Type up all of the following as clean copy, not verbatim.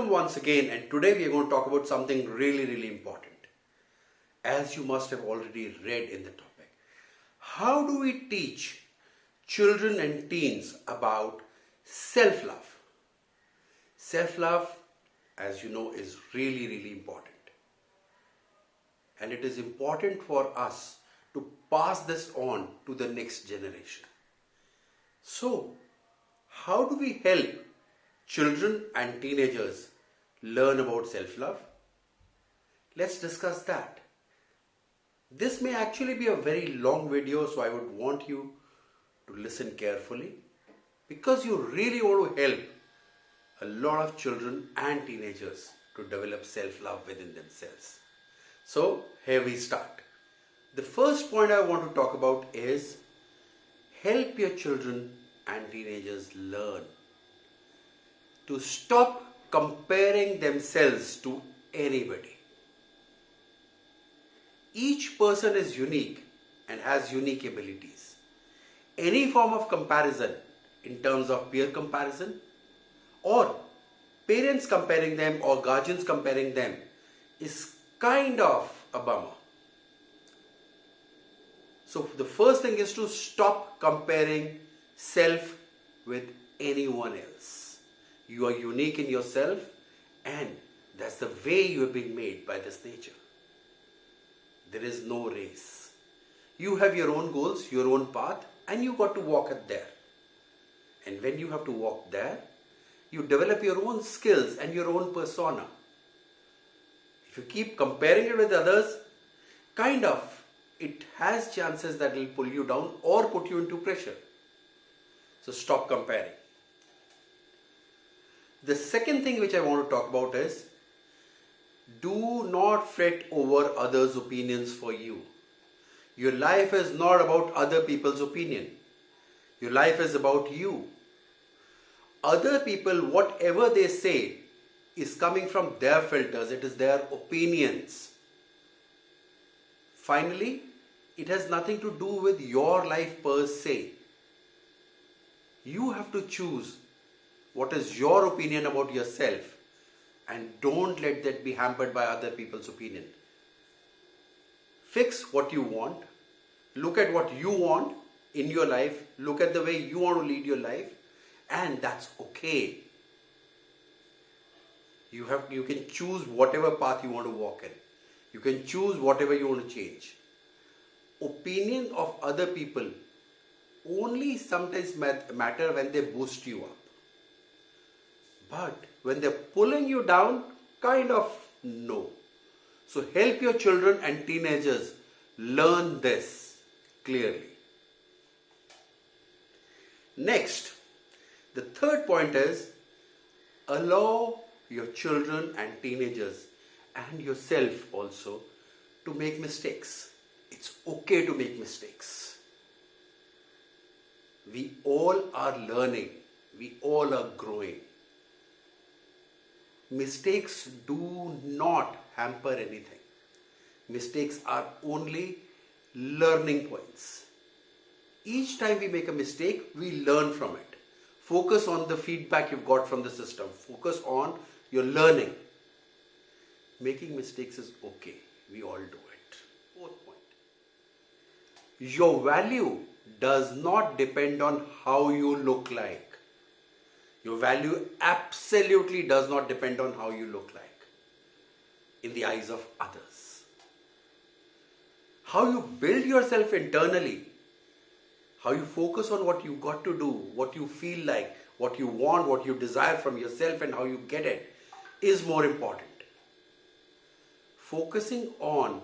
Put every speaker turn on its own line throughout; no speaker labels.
Welcome once again, and today we are going to talk about something really important. As you must have already read in the topic, how do we teach children and teens about self-love? Self-love, as you know, is really important. And it is important for us to pass this on to the next generation. So, how do we help children and teenagers learn about self-love? Let's discuss that. This may actually be a very long video, so I would want you to listen carefully because you really want to help a lot of children and teenagers to develop self-love within themselves. So here we start. The first point I want to talk about is help your children and teenagers learn to stop comparing themselves to anybody. Each person is unique and has unique abilities. Any form of comparison in terms of peer comparison or parents comparing them or guardians comparing them is kind of a bummer. So the first thing is to stop comparing self with anyone else. You are unique in yourself, and that's the way you have been made by this nature. There is no race. You have your own goals, your own path, and you got to walk it there. And when you have to walk there, you develop your own skills and your own persona. If you keep comparing it with others, it has chances that it will pull you down or put you into pressure. So stop comparing. The second thing which I want to talk about is do not fret over others' opinions for you. Your life is not about other people's opinion. Your life is about you. Other people, whatever they say, is coming from their filters. It is their opinions. Finally, it has nothing to do with your life per se. You have to choose what is your opinion about yourself, and don't let that be hampered by other people's opinion. Fix what you want. Look at what you want in your life. Look at the way you want to lead your life, and that's okay. You can choose whatever path you want to walk in. You can choose whatever you want to change. Opinion of other people only sometimes matter when they boost you up. But when they're pulling you down, no. So help your children and teenagers learn this clearly. Next, the third point is allow your children and teenagers and yourself also to make mistakes. It's okay to make mistakes. We all are learning. We all are growing. Mistakes do not hamper anything. Mistakes are only learning points. Each time we make a mistake, we learn from it. Focus on the feedback you've got from the system. Focus on your learning. Making mistakes is okay. We all do it. Fourth point. Your value does not depend on how you look like. Your value absolutely does not depend on how you look like in the eyes of others. How you build yourself internally, how you focus on what you got to do, what you feel like, what you want, what you desire from yourself, and how you get it is more important. Focusing on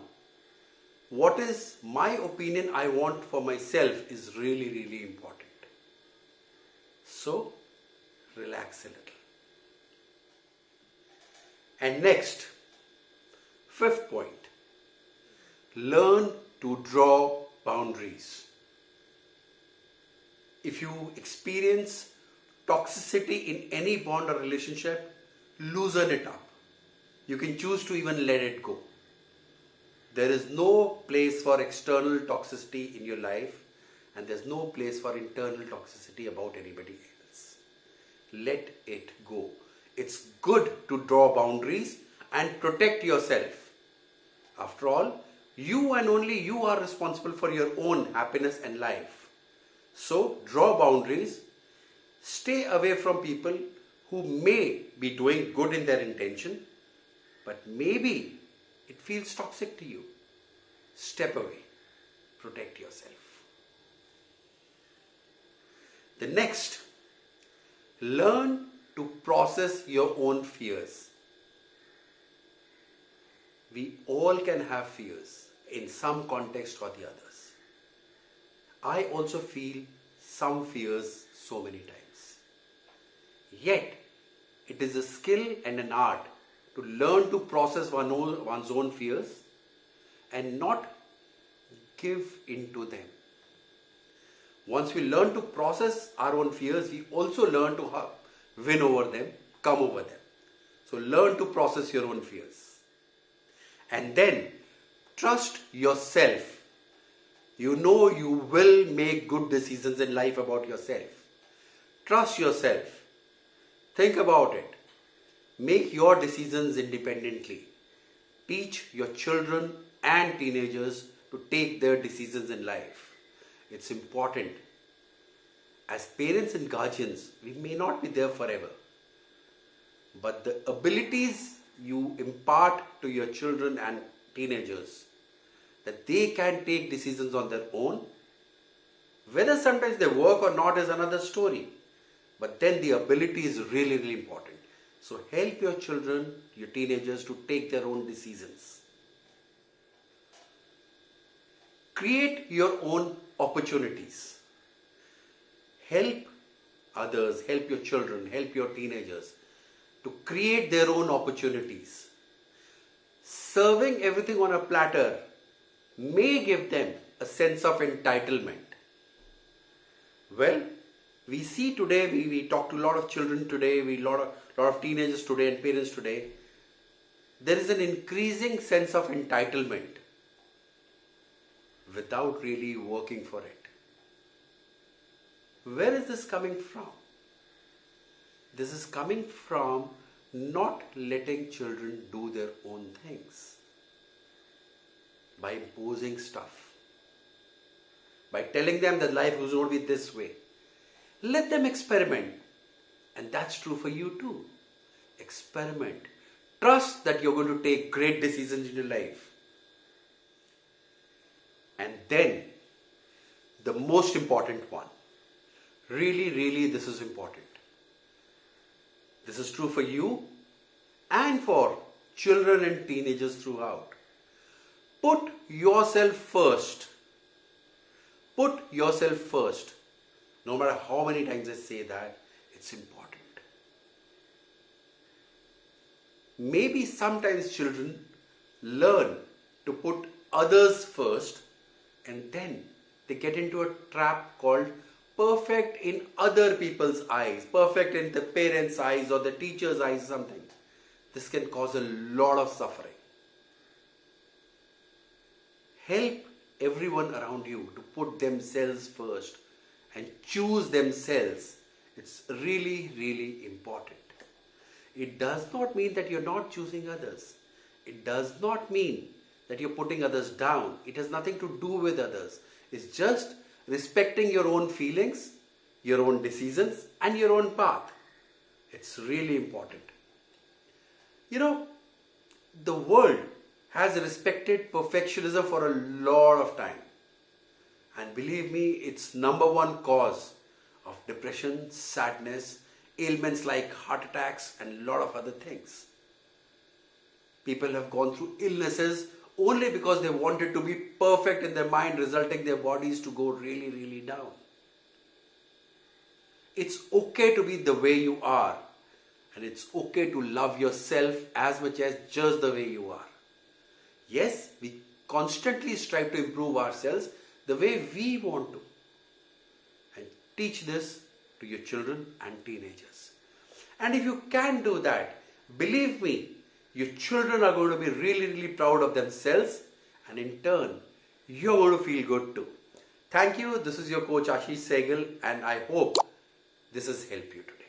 what is my opinion I want for myself is really important. So, relax a little. And next, fifth point, learn to draw boundaries. If you experience toxicity in any bond or relationship, loosen it up. You can choose to even let it go. There is no place for external toxicity in your life, and there's no place for internal toxicity about anybody else. Let it go. it's good to draw boundaries and protect yourself. After all, you and only you are responsible for your own happiness and life. So, draw boundaries, stay away from people who may be doing good in their intention, but maybe it feels toxic to you. Step away, protect yourself. The next, learn to process your own fears. We all can have fears in some context or the others. I also feel some fears so many times. Yet, it is a skill and an art to learn to process one's own fears and not give in to them. Once we learn to process our own fears, we also learn to win over them, come over them. So learn to process your own fears. And then trust yourself. You know you will make good decisions in life about yourself. Trust yourself. Think about it. Make your decisions independently. Teach your children and teenagers to take their decisions in life. It's important. As parents and guardians, we may not be there forever. But the abilities you impart to your children and teenagers, that they can take decisions on their own, whether sometimes they work or not is another story. But then the ability is really, really important. So help your children, your teenagers to take their own decisions. Create your own opportunities. Help others, help your children, help your teenagers to create their own opportunities. Serving everything on a platter may give them a sense of entitlement. Well, we see today, we talk to a lot of children today, a lot of teenagers today and parents today. There is an increasing sense of entitlement without really working for it. Where is this coming from? This is coming from not letting children do their own things. By imposing stuff. By telling them that life is going to be this way. Let them experiment. And that's true for you too. Experiment. Trust that you're going to take great decisions in your life. And then, the most important one. Really, really, this is important. This is true for you and for children and teenagers throughout. Put yourself first. Put yourself first. No matter how many times I say that, it's important. Maybe sometimes children learn to put others first and then they get into a trap called perfect in other people's eyes, perfect in the parents' eyes or the teacher's eyes, something. This can cause a lot of suffering. Help everyone around you to put themselves first and choose themselves. It's really, really important. It does not mean that you're not choosing others. It does not mean that you're putting others down. It has nothing to do with others. It's just respecting your own feelings, your own decisions, and your own path. It's really important. You know, the world has respected perfectionism for a lot of time. And believe me, it's number one cause of depression, sadness, ailments like heart attacks, and a lot of other things. People have gone through illnesses only because they wanted to be perfect in their mind, resulting their bodies to go really, really down. It's okay to be the way you are. And it's okay to love yourself as much as just the way you are. Yes, we constantly strive to improve ourselves the way we want to. And teach this to your children and teenagers. And if you can do that, believe me, your children are going to be really, really proud of themselves, and in turn, you're going to feel good too. Thank you. This is your coach Ashish Sehgal, and I hope this has helped you today.